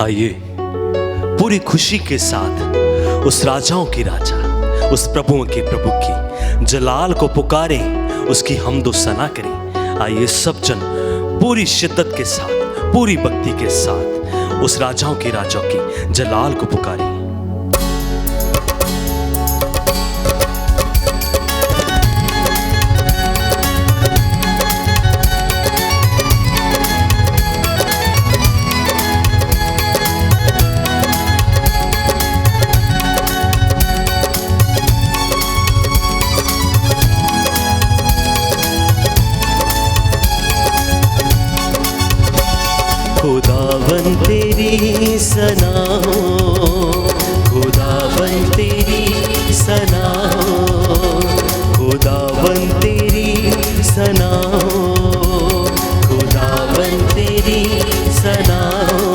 आइए पूरी खुशी के साथ उस राजाओं की राजा, उस प्रभुओं के प्रभु की जलाल को पुकारें, उसकी हमदो सना करें। आइए सब जन पूरी शिद्दत के साथ, पूरी भक्ति के साथ उस राजाओं की राजा की जलाल को पुकारें। खुदावन तेरी सना हो, खुदावन तेरी सना हो, खुदावन तेरी सना हो, खुदावन तेरी सना हो।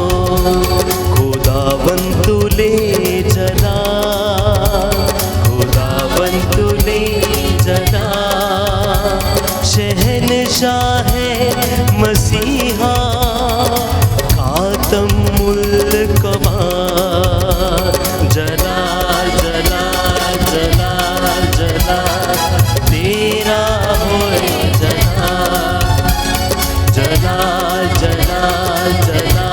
खुदावन तुले जला, खुदावन तुले जला, शहनशाह है मसीहा, खातम मुल्क जला जला जला जला तेरा हो जला जला जला जला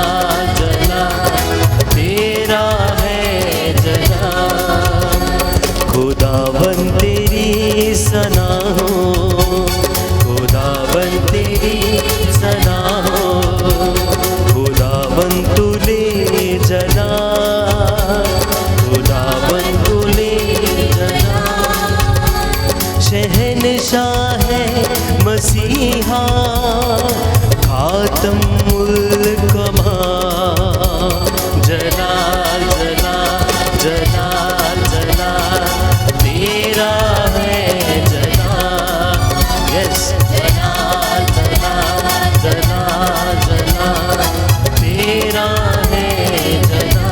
जला तेरा है जला। खुदावन तेरी सना हो, खुदावन तेरी सना हो, खुदावन तुले जला, खुदावन तुले जला, शहनशाह है मसीहा, खातम मुल्क जला जला जला जला तेरा है जला। यस जला जला जला जला तेरा है जला।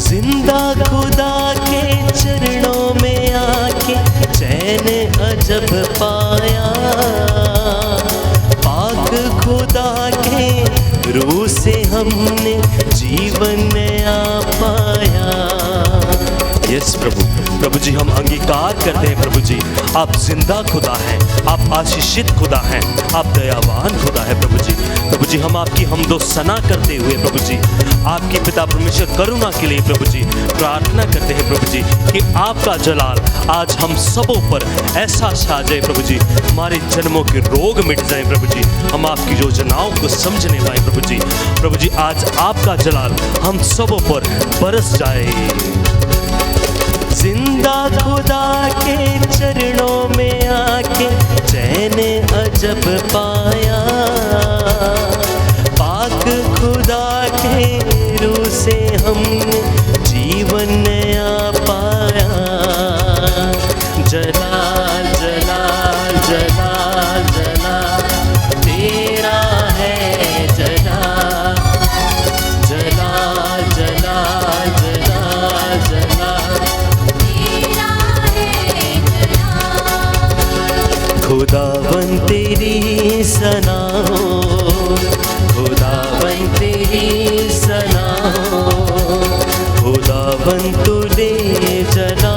जिंदा खुदा के चरणों में आके चैन अजब पाया, पाक खुदा के रूह से हमने जीवन नया पाया। यस प्रभु, प्रभु जी हम अंगीकार करते हैं प्रभु जी, आप जिंदा खुदा हैं, आप आशीषित खुदा हैं, आप दयावान खुदा है प्रभु जी। प्रभु जी हम आपकी हमदो सना करते हुए प्रभु जी आपकी पिता परमेश्वर करुणा के लिए प्रभु जी प्रार्थना करते हैं प्रभु जी कि आपका जलाल आज हम सबों पर ऐसा छा जाए प्रभु जी, हमारे जन्मों के रोग मिट जाए प्रभु जी, हम आपकी योजनाओं को समझने पाए प्रभु जी। प्रभु जी आज आपका जलाल हम सबों पर बरस जाए। जिंदा खुदा के चरणों में आके चैन अजब पाया, पाक खुदा के रूह से हमने जीवन नया पाया। जला जला जला जला तेरा है जला, जला जला जला जला तेरा है जला। खुदावन तेरी सना हो, खुदावन तेरी सना हो, खुदावन तुले जला,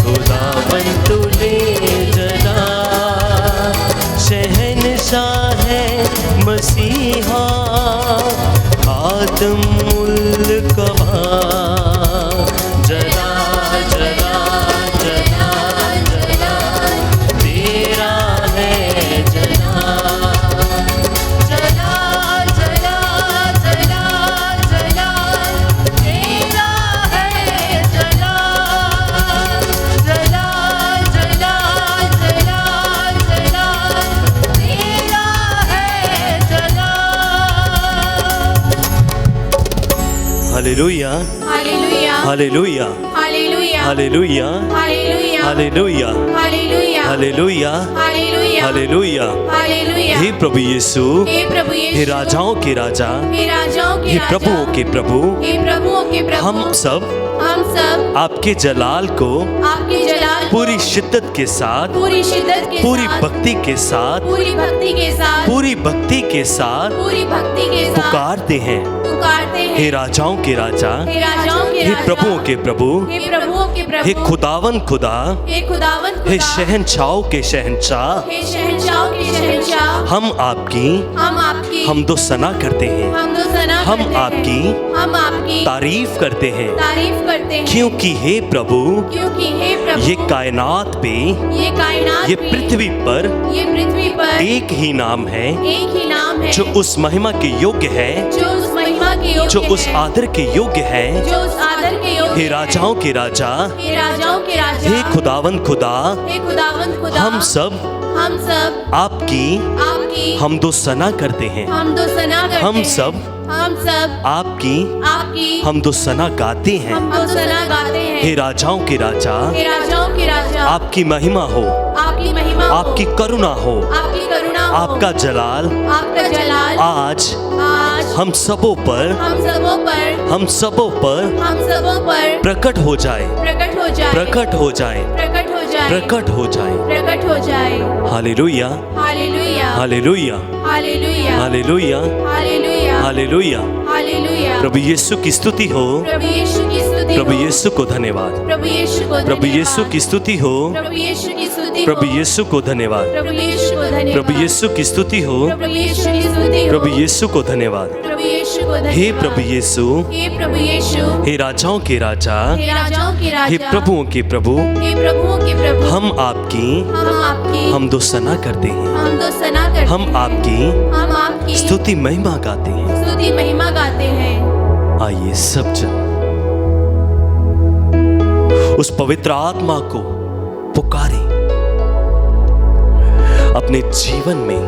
खुदावन तुले जला, शहनशाह है मसीहा, खातम मुल्क जला जला जला जला तेरा है जला। जला जला जला जला तेरा है जला, जला जला जला जला तेरा है जला। Hallelujah, hallelujah, hallelujah, hallelujah, hallelujah, hallelujah, hallelujah, hallelujah, hallelujah, hallelujah, hallelujah. Hallelujah. हे प्रभु यीशु, हे प्रभु हे यीशु, राजाओं के राजा, हे राजाओं के हे राजा, प्रभुओं के प्रभु, हे प्रभुओं के प्रभु, हम सब हम सब आपके जलाल को आपके जलाल को पूरी शिद्दत के साथ, पूरी शिद्दत के पूरी साथ, भक्ति के साथ, पूरी भक्ति के साथ, पूरी भक्ति के साथ पूरी भक्ति के साथ पुकारते हैं। पुकारते हैं। हे राजाओं के राजा, हे राजाओं के हे राजा, प्रभुओं के प्रभु, हे प्रभुओं के प्रभु, हे खुदावन खुदा, हे खुदावन खुदा, हे शहंशाहों के शहंशाह, हे शहंशाहों के शहंशाह, हम आपकी हम आपकी हमदो सना करते हैं, हमदो सना हम करते हैं। आपकी हम आपकी तारीफ करते हैं, तारीफ करते हैं। क्योंकि हे प्रभु, क्योंकि हे प्रभु, ये कायनात पे, ये कायनात ये में, पृथ्वी पर ये पृथ्वी पर एक ही नाम है एक ही नाम है जो उस महिमा के योग्य है, जो उस महिमा के योग्य जो उस है, आदर के योग्य है। जो उस आदर के योग्य हे है। राजाओं के राजा, हे राजाओं के राजा, हे खुदावन खुदा, हे खुदावंद खुदा, हम सब आपकी आपकी हमदो सना करते हैं, हमदो सना करते हम हैं। सब हम सब आपकी आपकी हमदो सना गाते हैं। हमदो सना गाते हैं। हे राजाओं के राजा, हे राजाओं के राजा, आपकी महिमा हो, आपकी महिमा हो, आपकी करुणा हो, आपकी करुणा हो, आपका जलाल आपका जलाल आज आज हम सबों पर, हम सबों पर, हम सबों पर हम सबों पर प्रकट हो जाए, प्रकट हो जाए, प्रकट हो जाए, प्रकट हो जाए, प्रकट हो जाए। प्रकट हो जाए। Hallelujah, hallelujah, hallelujah, hallelujah, hallelujah, hallelujah, hallelujah. Hallelujah. प्रभु यीशु की स्तुति हो, प्रभु यीशु की स्तुति प्रभु हो, यीशु को धन्यवाद, प्रभु यीशु को प्रभु धन्यवाद, यीशु की स्तुति हो, प्रभु यीशु की स्तुति प्रभु हो, यीशु को धन्यवाद, प्रभु यीशु को धन्यवाद, प्रभु यीशु की स्तुति हो, प्रभु यीशु की स्तुति हो, प्रभु यीशु को धन्यवाद। प्रभु यीशु को धन्यवाद। हे प्रभु यीशु, हे प्रभु यीशु, हे राजाओं के राजा, हे राजाओं के राजा, हे प्रभुओं के प्रभु, हे प्रभुओं के प्रभु, हम आपकी हम आपकी हमदो सना करते हैं, हमदो सना करते हम हैं। आपकी हम आपकी स्तुति महिमा गाते हैं। स्तुति महिमा गाते हैं। आइए सब जन उस पवित्र आत्मा को पुकारें, अपने जीवन में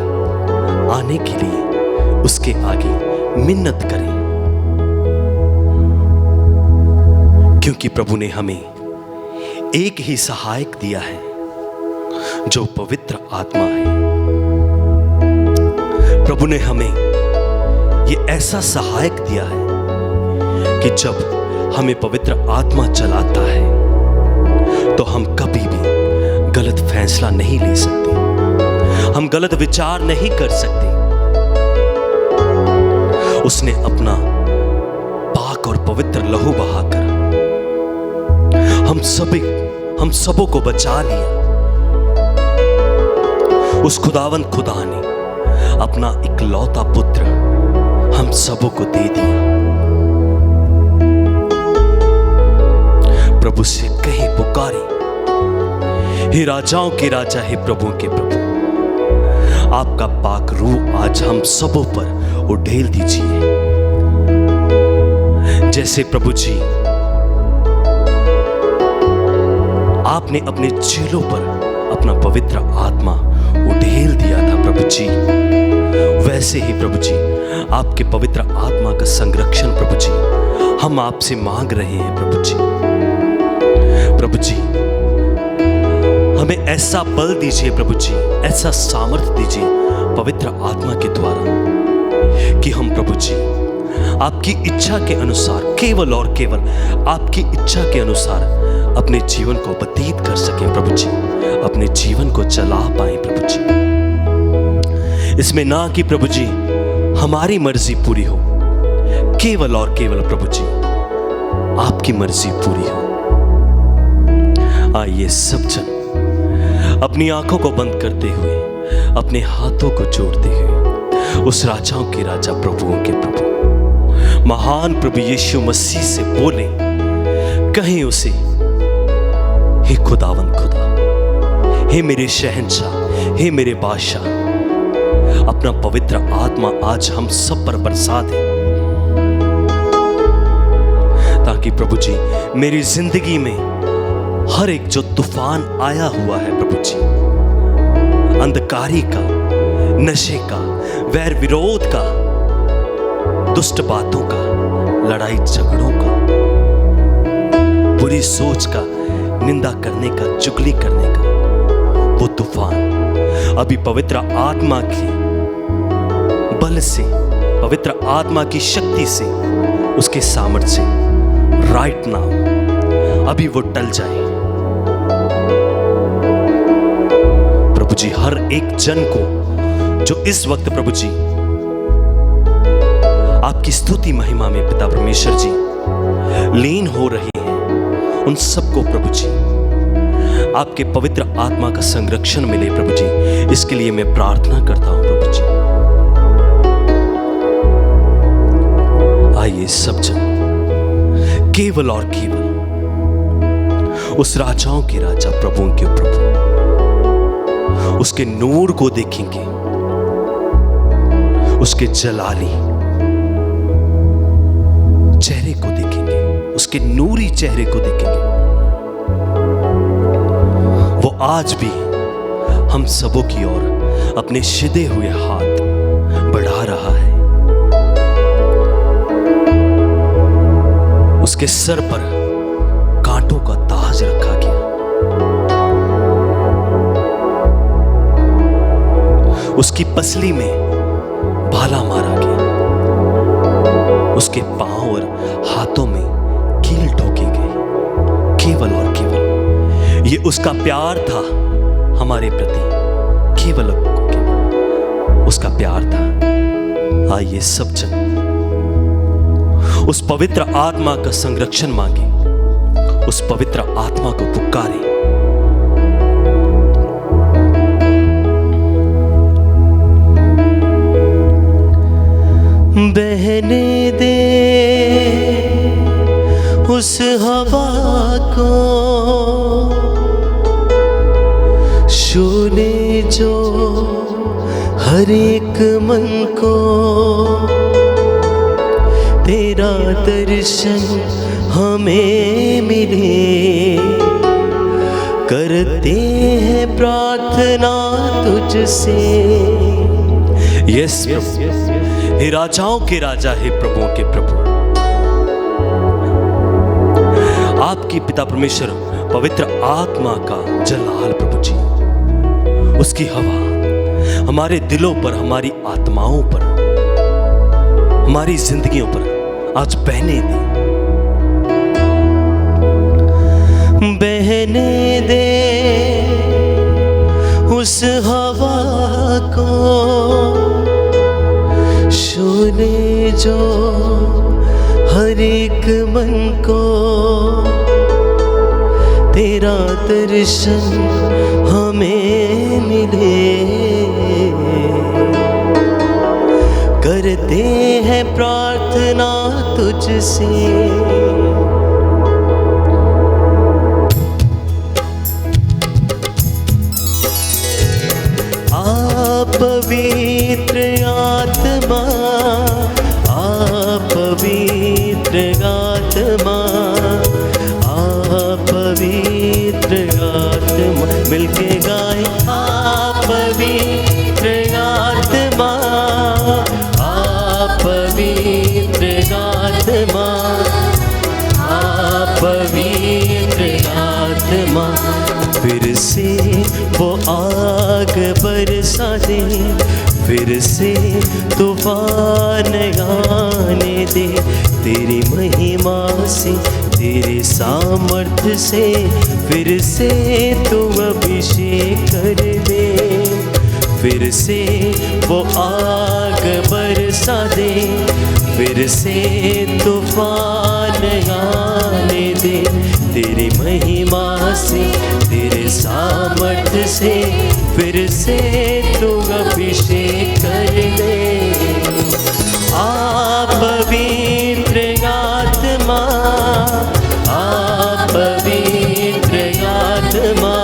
आने के लिए उसके आगे मिन्नत करें, क्योंकि प्रभु ने हमें एक ही सहायक दिया है जो पवित्र आत्मा है। प्रभु ने हमें ये ऐसा सहायक दिया है कि जब हमें पवित्र आत्मा चलाता है तो हम कभी भी गलत फैसला नहीं ले सकते, हम गलत विचार नहीं कर सकते। उसने अपना पाक और पवित्र लहू बहाकर हम सबों को बचा लिया। उस खुदावंद खुदा ने अपना इकलौता पुत्र हम सबों को दे दिया। प्रभु से कहीं पुकारे, हे राजाओं के राजा, हे प्रभुओं के प्रभु, आपका पाक रूह आज हम सबों पर उड़ेल दीजिए। जैसे प्रभु जी आपने अपने चेलों पर अपना पवित्र आत्मा उड़ेल दिया था प्रभु जी, वैसे ही प्रभु जी आपके पवित्र आत्मा का संरक्षण प्रभु जी हम आपसे मांग रहे हैं। प्रभु जी, प्रभु जी हमें ऐसा बल दीजिए प्रभु जी, ऐसा सामर्थ्य दीजिए पवित्र आत्मा के द्वारा कि हम प्रभु जी आपकी इच्छा के अनुसार, केवल और केवल आपकी इच्छा के अनुसार अपने जीवन को व्यतीत कर सकें प्रभु जी, अपने जीवन को चला पाए प्रभु जी। इसमें ना कि प्रभु जी हमारी मर्जी पूरी हो, केवल और केवल प्रभु जी आपकी मर्जी पूरी हो। आइए सब जन अपनी आंखों को बंद करते हुए, अपने हाथों को जोड़ते हुए उस राजाओं के राजा, प्रभुओं के प्रभु, महान प्रभु यीशु मसीह से बोले, कहें उसे, हे खुदावंद खुदा, हे मेरे शहंशाह, हे मेरे बादशाह, अपना पवित्र आत्मा आज हम सब पर बरसा दे, ताकि प्रभु जी मेरी जिंदगी में हर एक जो तूफान आया हुआ है प्रभु जी, अंधकारी का, नशे का, वैर विरोध का, दुष्ट बातों का, लड़ाई झगड़ों का, बुरी सोच का, निंदा करने का, चुगली करने का वो तूफान अभी पवित्र आत्मा की बल से, पवित्र आत्मा की शक्ति से, उसके सामर्थ्य से राइट नाउ अभी वो टल जाए। प्रभु जी हर एक जन को जो इस वक्त प्रभु जी आपकी स्तुति महिमा में पिता परमेश्वर जी लीन हो रहे हैं, उन सबको प्रभु जी आपके पवित्र आत्मा का संरक्षण मिले प्रभु जी, इसके लिए मैं प्रार्थना करता हूं प्रभु जी। आइए सब जन केवल और केवल उस राजाओं के राजा, प्रभुओं के प्रभु, उसके नूर को देखेंगे, उसके जलाली चेहरे को देखेंगे, उसके नूरी चेहरे को देखेंगे। वो आज भी हम सबों की ओर अपने सिधे हुए हाथ बढ़ा रहा है। उसके सर पर कांटों का ताज रखा गया, उसकी पसली में भाला मारा गया, उसके पांव और हाथों में कील ठोकी गई। केवल और केवल ये उसका प्यार था हमारे प्रति, केवल उसका प्यार था। आइए सब जन उस पवित्र आत्मा का संरक्षण मांगे, उस पवित्र आत्मा को पुकारें। बहने दे उस हवा को, छूने जो हर एक मन को, तेरा दर्शन हमें मिले। करते हैं प्रार्थना तुझसे। यस प्रभु, हे राजाओं के राजा, हे प्रभुओं के प्रभु, आपकी पिता परमेश्वर पवित्र आत्मा का जलाल प्रभु जी, उसकी हवा हमारे दिलों पर, हमारी आत्माओं पर, हमारी जिंदगियों पर आज बहने दे। बहने दे उस हवा को, छूने जो हर एक मन को, तेरा दर्शन हमें मिले। करते हैं प्रार्थना तुझसे। आप पवित्र आत्मा, आप पवित्र आत्मा, आप पवित्र आत्मा, मिलके गाए। आप पवित्र आत्मा, आप पवित्र आत्मा, आप पवित्र आत्मा, फिर से वो आग बरसा दे, फिर से तूफान आने दे। तेरी महिमा से, तेरे सामर्थ्य से, फिर से तू अभिषेक कर दे। फिर से वो आग बरसा दे, फिर से तूफान आने दे। तेरी महिमा से, तेरे सामर्थ्य से, फिर से तू अभिषेक कर दे। आप पवित्र आत्मा, आप पवित्र आत्मा,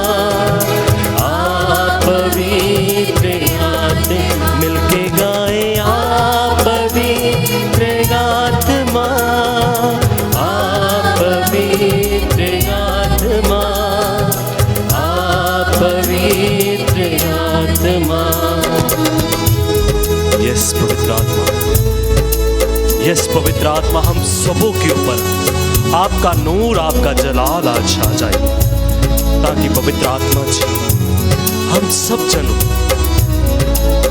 आप पवित्र आत्मा, मिलके गाए। आप पवित्र आत्मा, आप पवित्र आत्मा, आप पवित्र आत्मा, यस पवित्र आत्मा, हम सबों के ऊपर आपका नूर, आपका जलाल आज छा जाए, ताकि पवित्र आत्मा जी हम सब जनों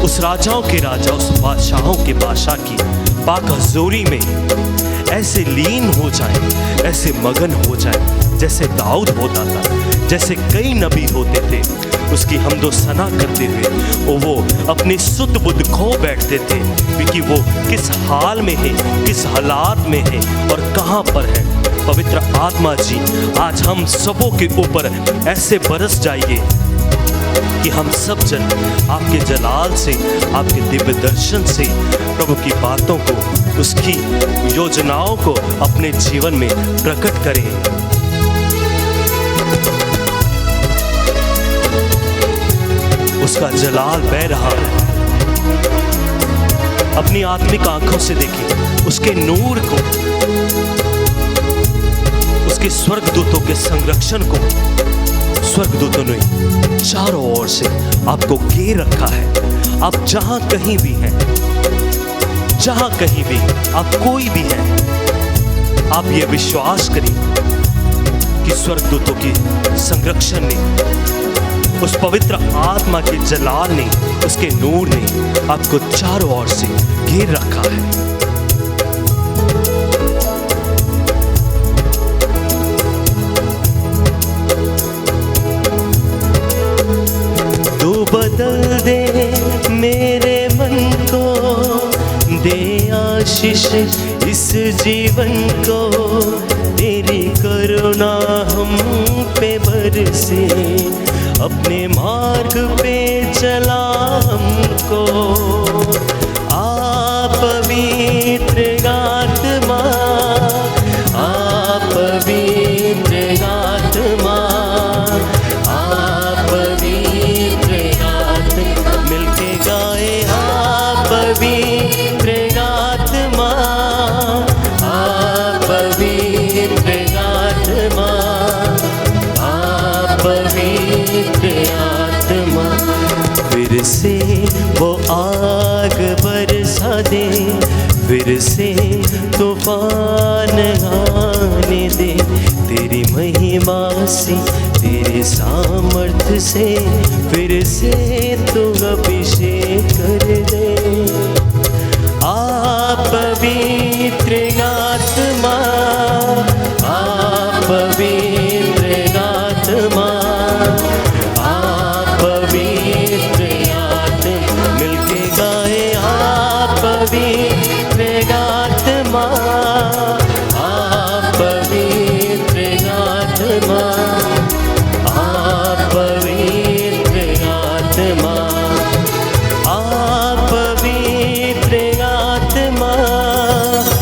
उस राजाओं के राजा, उस बादशाहों के बादशाह की पाक हजूरी में ऐसे लीन हो जाए, ऐसे मगन हो जाए जैसे दाऊद होता था, जैसे कई नबी होते थे। उसकी हमदो सना करते हुए वो अपनी सुध बुद्ध खो बैठते थे कि वो किस हाल में है, किस हालात में है और कहाँ पर है। पवित्र आत्मा जी आज हम सबों के ऊपर ऐसे बरस जाइए कि हम सब जन आपके जलाल से, आपके दिव्य दर्शन से प्रभु की बातों को, उसकी योजनाओं को अपने जीवन में प्रकट करें। उसका जलाल बह रहा है, अपनी आत्मिक आंखों से देखिए उसके नूर को, उसके स्वर्गदूतों के संरक्षण को। स्वर्गदूतों ने चारों ओर से आपको घेर रखा है। आप जहां कहीं भी हैं, जहां कहीं भी आप कोई भी हैं, आप ये विश्वास करिए कि स्वर्गदूतों की संरक्षण ने, उस पवित्र आत्मा के जलाल ने, उसके नूर ने आपको चारों ओर से घेर रखा है। तू बदल दे मेरे मन को, दे आशीष इस जीवन को, तेरी करुणा हम पे बरसे, अपने मार्ग पे चला हमको। आप पवित्र आत्मा, आप पवित्र आत्मा, आप पवित्र आत्मा, मिलके गाए आप पवित्र आत्मा, आप पवित्र आत्मा, आप पवित्र आत्मा। फिर से वो आग बरसा दे, फिर से तूफान आने दे, तेरी महिमा से, तेरे सामर्थ्य से, फिर से तू अभिषेक कर दे। आप पवित्र आत्मा, आप पवित्र आत्मा, आप पवित्र आत्मा, मिलके गाए आप पवित्र आत्मा, आप पवित्र आत्मा, आप पवित्र आत्मा, आप पवित्र आत्मा,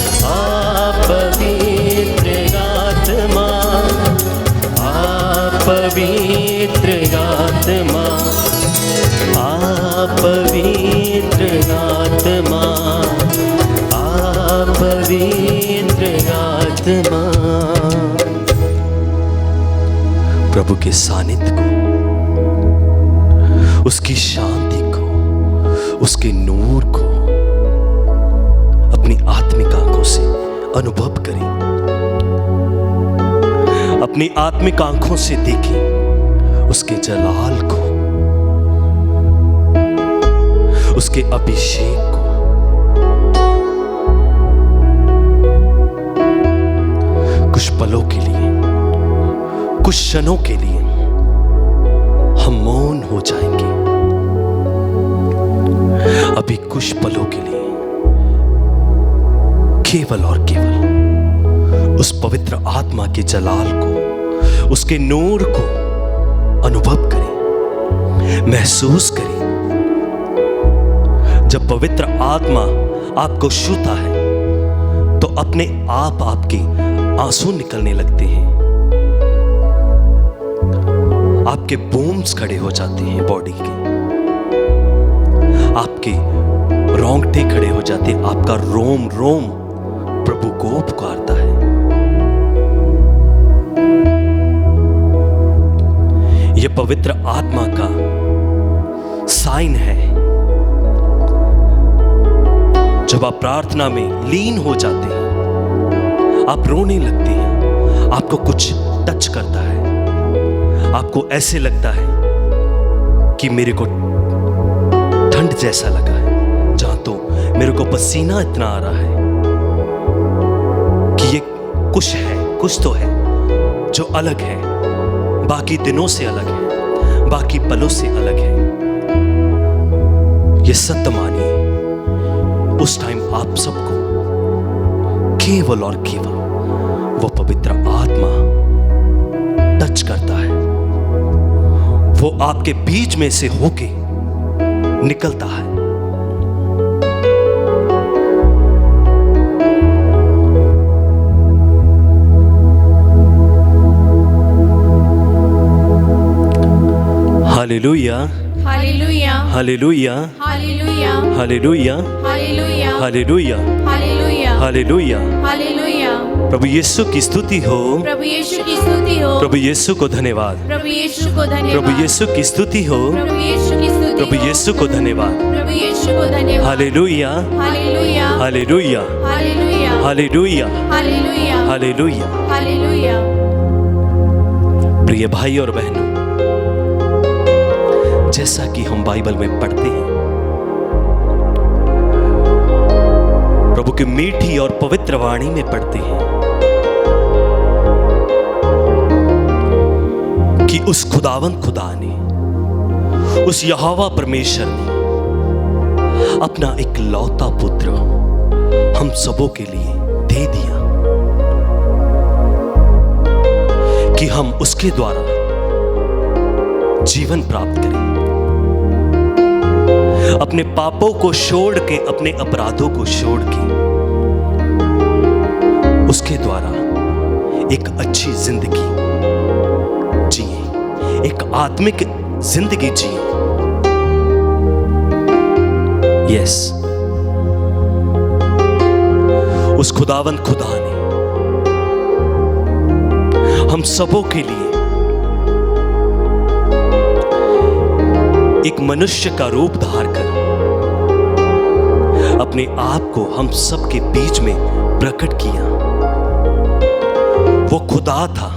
आप पवित्र आत्मा, आप पवित्र आत्मा, आप पवित्र आत्मा, आप पवित्र आत्मा। प्रभु के सानिध्य को, उसकी शांति को, उसके नूर को अपनी आत्मिक आंखों से अनुभव करें, अपनी आत्मिक आंखों से देखें उसके जलाल को, उसके अभिषेक को। कुछ पलों के लिए, कुछ क्षणों के लिए हम मौन हो जाएंगे। अभी कुछ पलों के लिए केवल और केवल उस पवित्र आत्मा के जलाल को, उसके नूर को अनुभव करें, महसूस करें। जब पवित्र आत्मा आपको छूता है तो अपने आप आपके आंसू निकलने लगते हैं, आपके बूम्स खड़े हो जाते हैं बॉडी के, आपके रोंगटे खड़े हो जाते हैं, आपका रोम रोम प्रभु को पुकारता है। यह पवित्र आत्मा का साइन है जब आप प्रार्थना में लीन हो जाते हैं, आप रोने लगते हैं, आपको कुछ टच करता है, आपको ऐसे लगता है कि मेरे को ठंड जैसा लगा है, जहां तो मेरे को पसीना इतना आ रहा है कि ये कुछ तो है जो अलग है, बाकी दिनों से अलग है, बाकी पलों से अलग है। ये सत्य मानिए, उस टाइम आप सबको केवल और केवल वो पवित्र आत्मा टच करता है, वो आपके बीच में से होके निकलता है। Hallelujah, hallelujah, hallelujah, hallelujah, hallelujah, hallelujah, hallelujah, hallelujah, hallelujah. Hallelujah. प्रभु यीशु की स्तुति हो, प्रभु यीशु की स्तुति हो, प्रभु यीशु को धन्यवाद, प्रभु यीशु को धन्यवाद, प्रभु यीशु की स्तुति हो, प्रभु यीशु की स्तुति प्रभु हो, यीशु को धन्यवाद। प्रभु यीशु को धन्यवाद। Hallelujah, hallelujah, hallelujah, hallelujah, hallelujah, hallelujah, hallelujah. Hallelujah. प्रिय भाई और बहनों, जैसा कि हम बाइबल में पढ़ते हैं, प्रभु की मीठी और पवित्र वाणी में पढ़ते हैं कि उस खुदावंद खुदा ने, उस यहोवा परमेश्वर ने अपना एक लौता पुत्र हम सबों के लिए दे दिया कि हम उसके द्वारा जीवन प्राप्त करें, अपने पापों को छोड़ के, अपने अपराधों को छोड़ के उसके द्वारा एक अच्छी जिंदगी जिए, एक आत्मिक जिंदगी जिए। यस, उस खुदावंद खुदा ने हम सबों के लिए एक मनुष्य का रूप धार कर अपने आप को हम सबके बीच में प्रकट किया। वो खुदा था,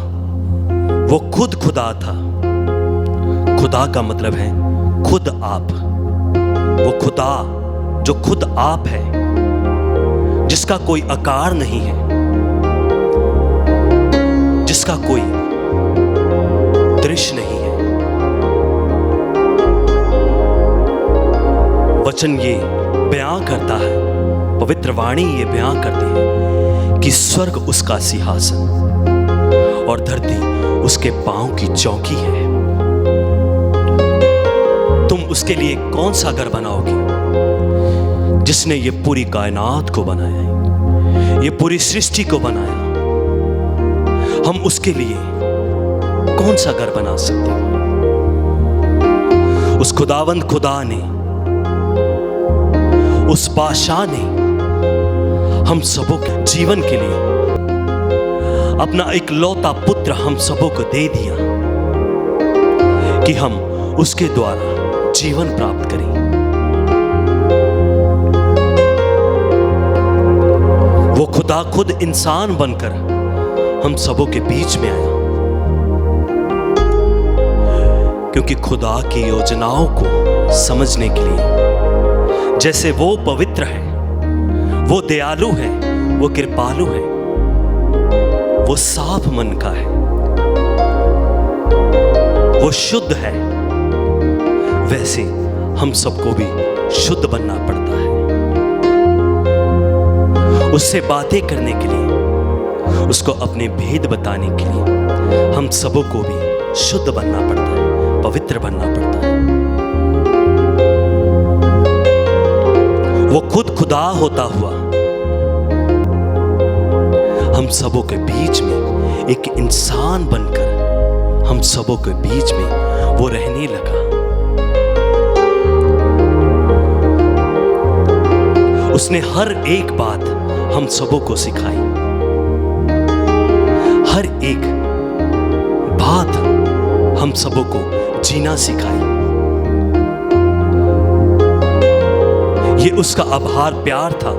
वो खुद खुदा था। खुदा का मतलब है खुद आप। वो खुदा जो खुद आप है, जिसका कोई आकार नहीं है, जिसका कोई दृश्य नहीं है। वचन ये बयां करता है, पवित्र वाणी ये बयां करती है कि स्वर्ग उसका सिंहासन और धरती उसके पांव की चौकी है। तुम उसके लिए कौन सा घर बनाओगे, जिसने ये पूरी कायनात को बनाया है, ये पूरी सृष्टि को बनाया। हम उसके लिए कौन सा घर बना सकते हैं? उस खुदावंद खुदा ने, उस बादशाह ने हम सबों के जीवन के लिए अपना एक लौता पुत्र हम सबों को दे दिया कि हम उसके द्वारा जीवन प्राप्त करें। वो खुदा खुद इंसान बनकर हम सबों के बीच में आया, क्योंकि खुदा की योजनाओं को समझने के लिए, जैसे वो पवित्र है, वो दयालु है, वो कृपालु है, वो साफ मन का है, वो शुद्ध है, वैसे हम सबको भी शुद्ध बनना पड़ता है। उससे बातें करने के लिए, उसको अपने भेद बताने के लिए हम सबों को भी शुद्ध बनना पड़ता है, पवित्र बनना पड़ता है। वो खुद खुदा होता हुआ हम सबों के बीच में एक इंसान बनकर हम सबों के बीच में वो रहने लगा। उसने हर एक बात हम सबों को सिखाई, हर एक बात हम सबों को जीना सिखाई। ये उसका आभार प्यार था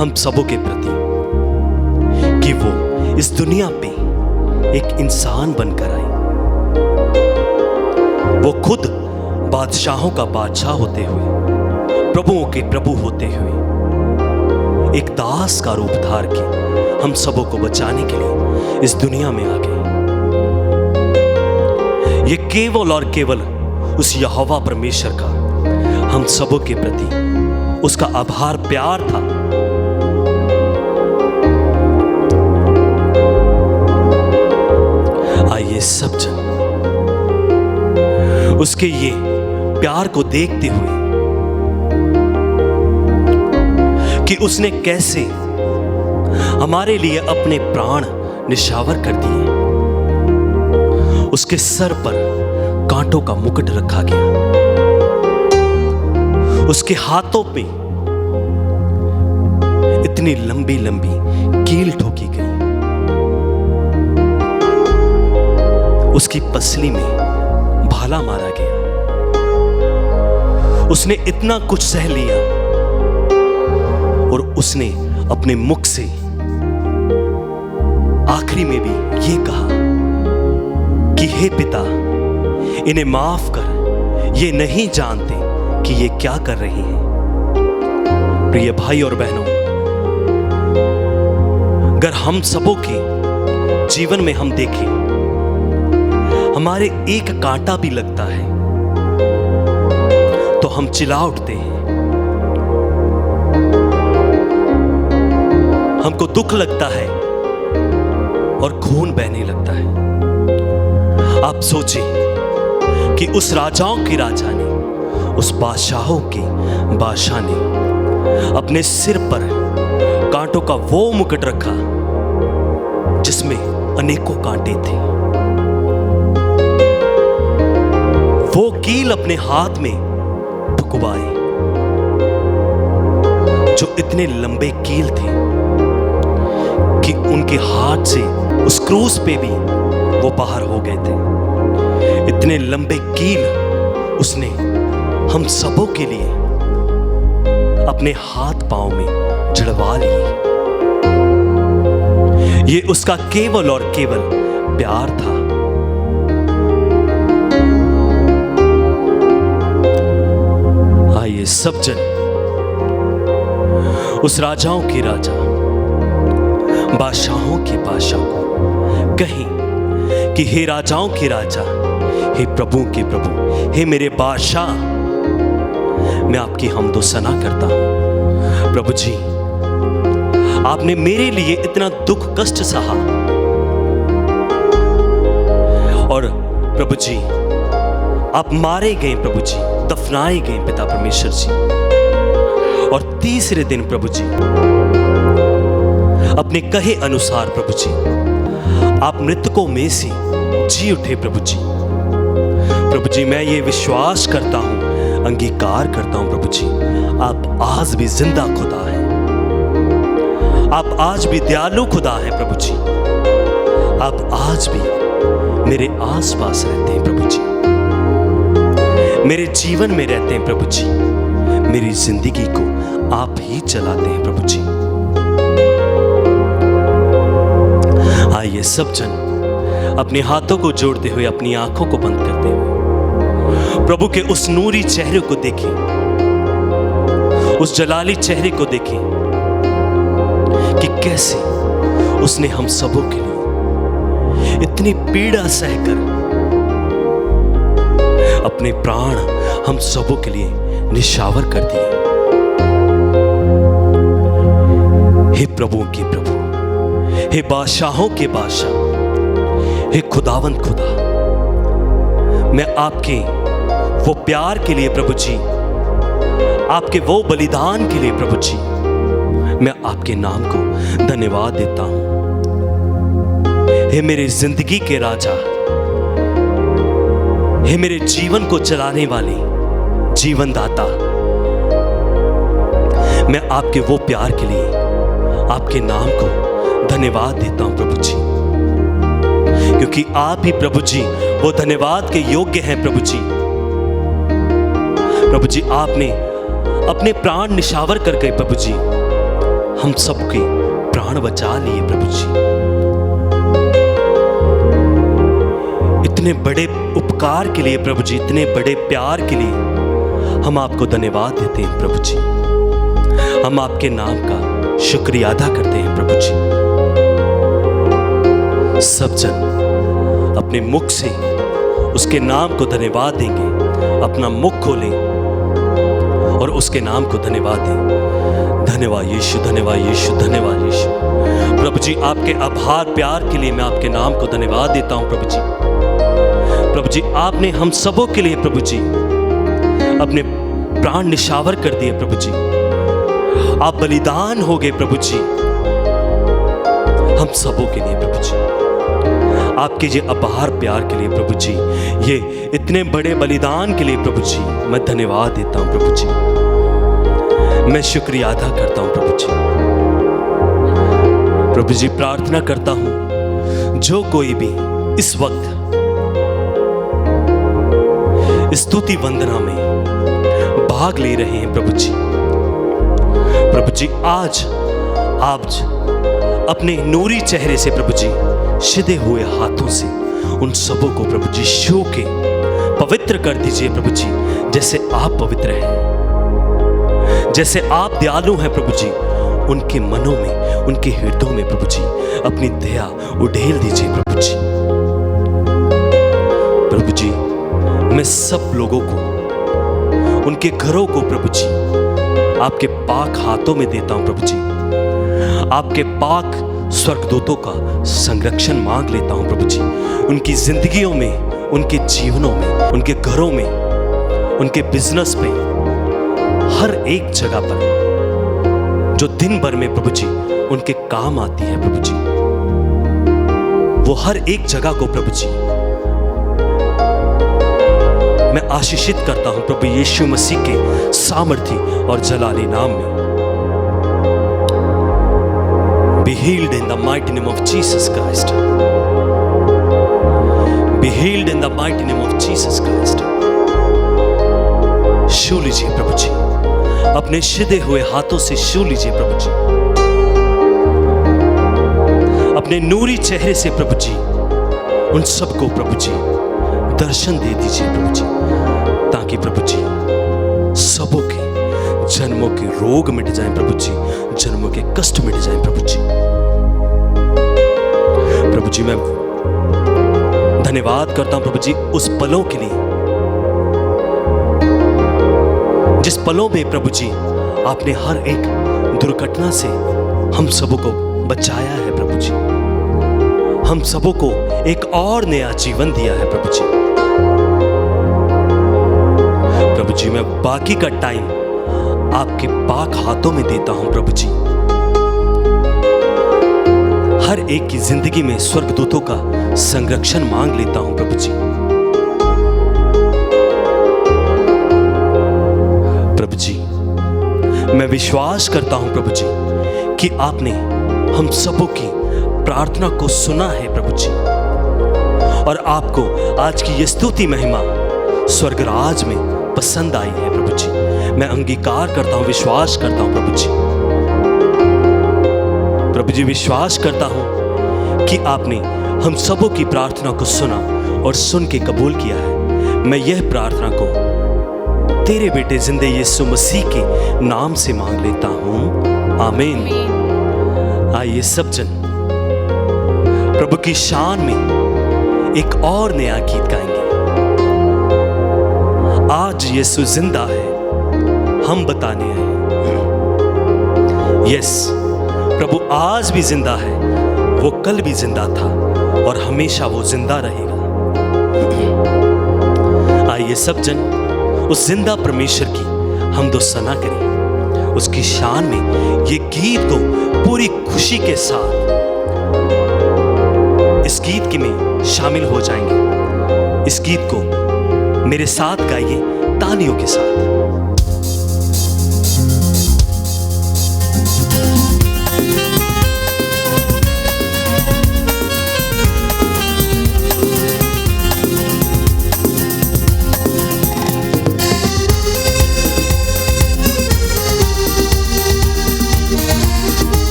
हम सबों के प्रति कि वो इस दुनिया पे एक इंसान बनकर आए। वो खुद बादशाहों का बादशाह होते हुए, प्रभुओं के प्रभु होते हुए एक दास का रूप धार के हम सबों को बचाने के लिए इस दुनिया में आ गए। ये केवल और केवल उस यहोवा परमेश्वर का हम सबों के प्रति उसका आभार प्यार था। आइए सब जन उसके ये प्यार को देखते हुए कि उसने कैसे हमारे लिए अपने प्राण निछावर कर दिए। उसके सर पर कांटों का मुकुट रखा गया, उसके हाथों पे इतनी लंबी लंबी कील ठोकी गई, उसकी पसली में भाला मारा गया। उसने इतना कुछ सह लिया और उसने अपने मुख से आखिरी में भी ये कहा कि हे पिता, इन्हें माफ कर, ये नहीं जानते कि ये क्या कर रहे हैं। प्रिय भाई और बहनों, अगर हम सबों के जीवन में हम देखें, हमारे एक कांटा भी लगता है तो हम चिल्ला उठते हैं, हमको दुख लगता है और खून बहने लगता है। आप सोचें कि उस राजाओं के राजा ने, उस बादशाहों के बादशाह ने अपने सिर पर कांटों का वो मुकुट रखा जिसमें अनेकों कांटे थे। वो कील अपने हाथ में ठुकवाए जो इतने लंबे कील थे कि उनके हाथ से उस क्रूस पे भी वो बाहर हो गए थे। इतने लंबे कील उसने हम सबों के लिए अपने हाथ पांव में जड़वा लिए। ये उसका केवल और केवल प्यार था। आइए सब जन उस राजाओं के राजा, बादशाहों के बादशाह को कहें कि हे राजाओं के राजा, हे प्रभु के प्रभु, हे मेरे बादशाह, मैं आपकी हमदो सना करता हूं। प्रभु जी, आपने मेरे लिए इतना दुख कष्ट सहा और प्रभु जी आप मारे गए, प्रभु जी दफनाए गए पिता परमेश्वर जी, और तीसरे दिन प्रभु जी अपने कहे अनुसार प्रभु जी आप मृतकों में से जी उठे। प्रभु जी मैं ये विश्वास करता हूं, अंगीकार करता हूं प्रभु जी, आप आज भी जिंदा खुदा है, आप आज भी दयालु खुदा है प्रभु जी, आप आज भी मेरे आसपास रहते हैं प्रभु जी, मेरे जीवन में रहते हैं प्रभु जी, मेरी जिंदगी को आप ही चलाते हैं प्रभु जी। आइए सब जन अपने हाथों को जोड़ते हुए, अपनी आंखों को बंद करते हुए प्रभु के उस नूरी चेहरे को देखें, उस जलाली चेहरे को देखें कि कैसे उसने हम सबों के लिए इतनी पीड़ा सहकर अपने प्राण हम सबों के लिए निछावर कर दिए। हे प्रभु के प्रभु, हे बादशाहों के बादशाह, हे खुदावंद खुदा, मैं आपके वो प्यार के लिए प्रभु जी, आपके वो बलिदान के लिए प्रभु जी, मैं आपके नाम को धन्यवाद देता हूं। हे मेरे जिंदगी के राजा, हे मेरे जीवन को चलाने वाले जीवन दाता, मैं आपके वो प्यार के लिए आपके नाम को धन्यवाद देता हूं प्रभु जी, क्योंकि आप ही प्रभु जी वो धन्यवाद के योग्य हैं प्रभु जी। प्रभु जी आपने अपने प्राण निछावर कर गए प्रभु जी हम सबके प्राण बचा लिए प्रभु जी। इतने बड़े उपकार के लिए प्रभु जी, इतने बड़े प्यार के लिए हम आपको धन्यवाद देते हैं प्रभु जी। हम आपके नाम का शुक्रिया अदा करते हैं प्रभु जी। सब जन अपने मुख से उसके नाम को धन्यवाद देंगे। अपना मुख खोलें और उसके नाम को धन्यवाद दें। धन्यवाद यीशु, धन्यवाद यीशु, धन्यवाद यीशु। प्रभु जी, आपके आभार प्यार के लिए मैं आपके नाम को धन्यवाद देता हूं प्रभु जी। प्रभु जी, आपने हम सबों के लिए प्रभु जी अपने प्राण निशावर कर दिए प्रभु जी। आप बलिदान हो गए प्रभु जी हम सबों के लिए प्रभु जी। आपके ये आभार प्यार के लिए प्रभु जी, ये इतने बड़े बलिदान के लिए प्रभु जी मैं धन्यवाद देता हूं प्रभु जी। मैं शुक्रिया अदा करता हूं प्रभु जी। प्रभु जी, प्रार्थना करता हूं जो कोई भी इस वक्त स्तुति वंदना में भाग ले रहे हैं प्रभु जी, प्रभु जी आज आप अपने नूरी चेहरे से प्रभु जी सिधे हुए हाथों से उन सबों को प्रभु जी छू के पवित्र कर दीजिए प्रभु जी। जैसे आप पवित्र हैं, जैसे आप दयालु हैं प्रभु जी, उनके मनों में, उनके हृदयों में प्रभु जी अपनी दया उड़ेल दीजिए प्रभु जी। प्रभु जी, मैं सब लोगों को, उनके घरों को प्रभु जी आपके पाक हाथों में देता हूं प्रभु जी। आपके पाक स्वर्गदूतों का संरक्षण मांग लेता हूं प्रभु जी। उनकी जिंदगियों में, उनके जीवनों में, उनके घरों में, उनके बिजनेस में, हर एक जगह पर जो दिन भर में प्रभु जी उनके काम आती है प्रभु जी, वो हर एक जगह को प्रभु जी मैं आशीषित करता हूं प्रभु यीशु मसीह के सामर्थी और जलाली नाम में। Be healed in the mighty name of Jesus Christ. Be healed in the mighty name of Jesus Christ. छू लीजिए प्रभु जी, अपने सिधे हुए हाथों से छू लीजिए प्रभु जी। अपने नूरी चेहरे से प्रभु जी उन सबको प्रभु जी दर्शन दे दीजिए प्रभु जी, ताकि प्रभु जी सबों के जन्मों के रोग मिट जाएं प्रभु जी, जन्मों के कष्ट मिट जाएं प्रभु जी। प्रभु जी, मैं धन्यवाद करता हूं प्रभु जी उस पलों के लिए जिस पलों में प्रभु जी आपने हर एक दुर्घटना से हम सबों को बचाया है प्रभु जी। हम सबों को एक और नया जीवन दिया है प्रभु जी। प्रभु जी, मैं बाकी का टाइम आपके पाक हाथों में देता हूं प्रभु जी। हर एक की जिंदगी में स्वर्गदूतों का संरक्षण मांग लेता हूं प्रभु जी। प्रभु जी, मैं विश्वास करता हूं प्रभु जी कि आपने हम सबों की प्रार्थना को सुना है प्रभु जी, और आपको आज की ये स्तुति महिमा स्वर्गराज में पसंद आई है प्रभु जी। मैं अंगीकार करता हूं, विश्वास करता हूं प्रभु जी। प्रभु जी, विश्वास करता हूं कि आपने हम सबों की प्रार्थना को सुना और सुन के कबूल किया है। मैं यह प्रार्थना को तेरे बेटे जिंदे यीशु मसीह के नाम से मांग लेता हूं, आमीन। आइए सब जन प्रभु की शान में एक और नया गीत गाएंगे। आज यीशु जिंदा है, हम बताने आए। यस, प्रभु आज भी जिंदा है, वो कल भी जिंदा था और हमेशा वो जिंदा रहेगा। आइए सब जन उस जिंदा परमेश्वर की हमदो सना करें, उसकी शान में ये गीत को पूरी खुशी के साथ इस गीत के में शामिल हो जाएंगे। इस गीत को मेरे साथ गाइए तालियों के साथ।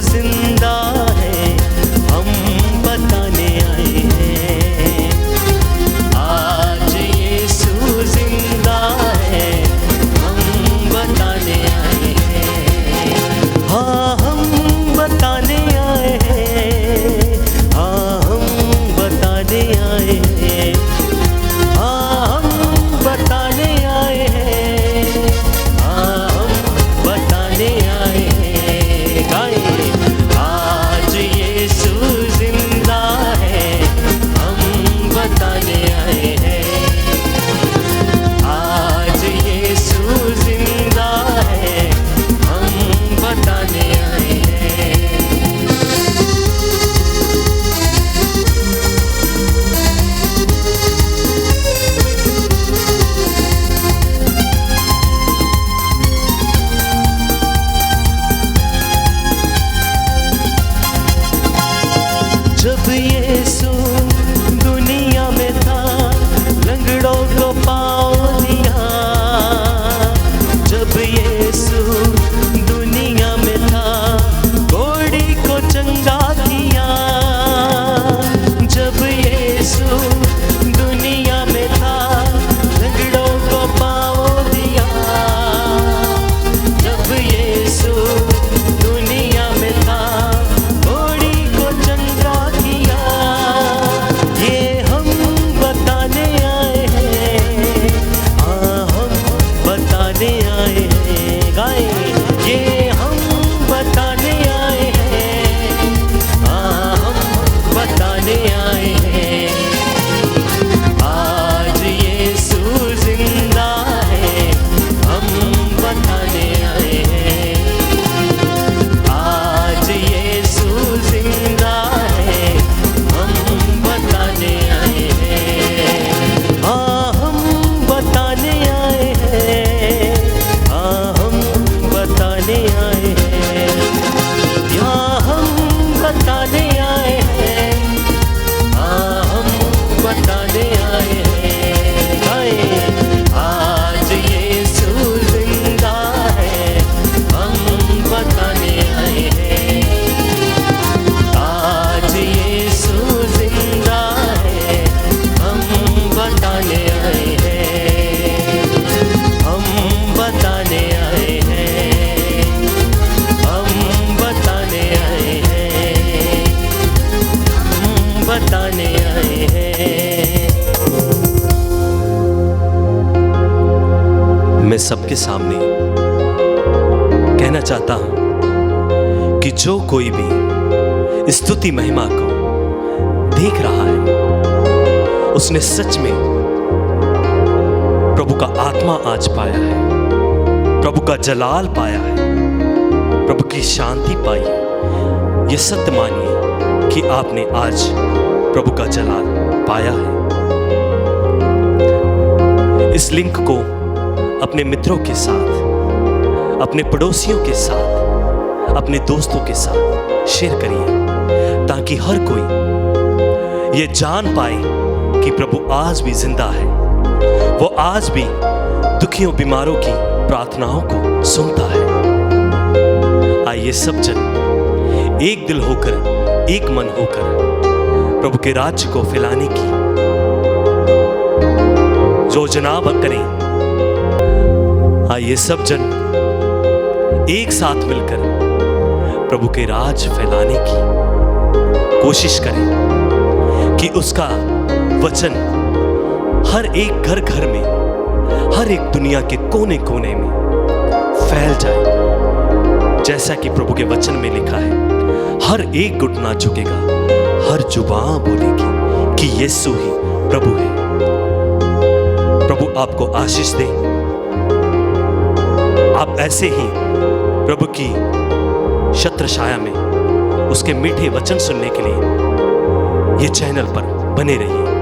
जिंदा है, हम बताने आए हैं। आज यीशु जिंदा है, हम बताने आए हैं। हाँ हम बताने आए हैं, हाँ हम बताने आए हैं, हाँ हम बताने आए हैं, हाँ हम बताने आए हैं। गाएं, आज यीशु जिंदा है, हम बताने आए हैं। आज यीशु जिंदा है, हम बताने आए हैं। जब यीशु दुनिया में था, लंगड़ों को पाँव दिया। जब यीशु दुनिया में था, घोड़ी को चंगा किया। जब यीशु दुनिया में था, लंगड़ों को पाँव दिया। जब यीशु दुनिया में था, घोड़ी को चंगा किया। ये हम बताने आए हैं, हाँ हम बताने आए हैं। गाएं, ये हम बताने आए हैं, हाँ हम बताने आए हैं। आज यीशु जिंदा है, हम बताने आए हैं। आज यीशु जिंदा है, हम बताने आए हैं। हाँ हम बताने आए हैं, हाँ हम बताने आए हैं। यहाँ हम बताने आए हैं, हाँ हम बताने आए हैं। गाएं, आज यीशु जिंदा है, हम बताने आए हैं। आज यीशु जिंदा है, हम बताने आए हैं। हम बताने आए हैं, हम बताने आए हैं, हम बताने आए हैं। मैं सबके सामने कहना चाहता हूं कि जो कोई भी स्तुति महिमा को देख रहा है, उसने सच में प्रभु का आत्मा आज पाया है, प्रभु का जलाल पाया है, प्रभु की शांति पाई है। ये सत्य मानिए कि आपने आज प्रभु का जलाल पाया है। इस लिंक को अपने मित्रों के साथ, अपने पड़ोसियों के साथ, अपने दोस्तों के साथ शेयर करिए, ताकि हर कोई ये जान पाए कि प्रभु आज भी जिंदा है। वो आज भी दुखियों बीमारों की प्रार्थनाओं को सुनता है। आइए सब जन एक दिल होकर, एक मन होकर प्रभु के राज्य को फैलाने की योजना करें। आइए सब जन एक साथ मिलकर प्रभु के राज फैलाने की कोशिश करें कि उसका वचन हर एक घर घर में, हर एक दुनिया के कोने कोने में फैल जाए। जैसा कि प्रभु के वचन में लिखा है, हर एक घुटना झुकेगा, हर जुबान बोलेगी कि यीशु ही प्रभु है। प्रभु आपको आशीष दे। आप ऐसे ही प्रभु की छत्र छाया में उसके मीठे वचन सुनने के लिए ये चैनल पर बने रहिए।